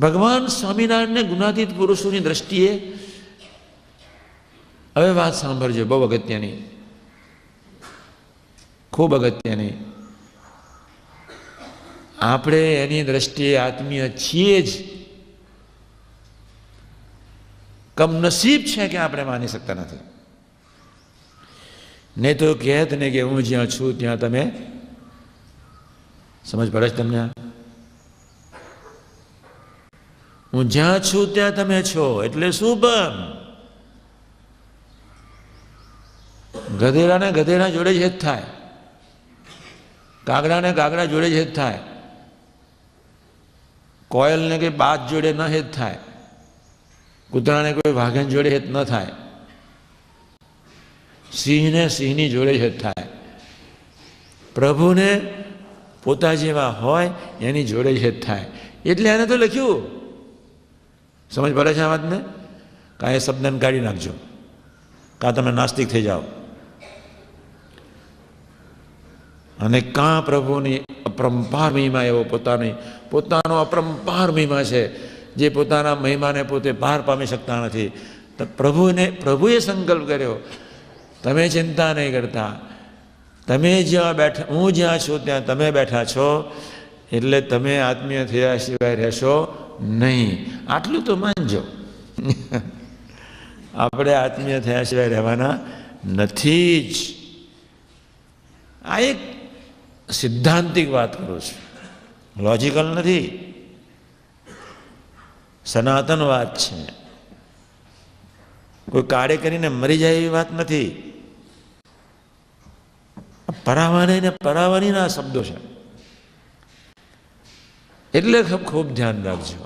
ભગવાન સ્વામિનારાયણને ગુણાતીત પુરુષોની દ્રષ્ટિએ, હવે વાત સાંભળજો, બહુ અગત્યની, ખૂબ અગત્યની. આપણે એની દ્રષ્ટિએ આત્મીય છીએ જ, કમનસીબ છે કે આપણે માની શકતા નથી. નહીં તો કહેત ને કે હું જ્યાં છું ત્યાં તમે, સમજ પડે છે તમને? હું જ્યાં છું ત્યાં તમે છો એટલે શું? પણ ગધેડાને ગધેડા જોડે જ હેત થાય, કાગડાને કાગડા જોડે જ હેત થાય, કોયલને કે બાજ જોડે ન હેત થાય, કૂતરાને કોઈ વાઘન જોડે હેત ન થાય, સિંહને સિંહની જોડે જ હેત થાય, પ્રભુને પોતા જેવા હોય એની જોડે જ હેત થાય. એટલે એને તો લખ્યું, સમજ પડે છે આ વાતને? કાં એ શબ્દને કાઢી નાખજો, કાં તમે નાસ્તિક થઈ જાઓ, અને કાં પ્રભુની અપરંપાર મહિમા એવો પોતાનો અપરંપાર મહિમા છે જે પોતાના મહિમાને પોતે પાર પામી શકતા નથી. તો પ્રભુએ સંકલ્પ કર્યો, તમે ચિંતા નહીં કરતા, તમે જ્યાં બેઠા, હું જ્યાં છું ત્યાં તમે બેઠા છો, એટલે તમે આત્મીય થયા સિવાય રહેશો નહીં. આટલું તો માનજો. આપણે આત્મીય થયા સિવાય રહેવાના નથી જ. આ એક સિદ્ધાંતિક વાત કરું છું, લોજિકલ નથી, સનાતન વાત છે. કોઈ કાળે કરીને મરી જાય એવી વાત નથી. પરાવાની ને પરાવાનીના શબ્દો છે, એટલે ખૂબ ધ્યાન રાખજો.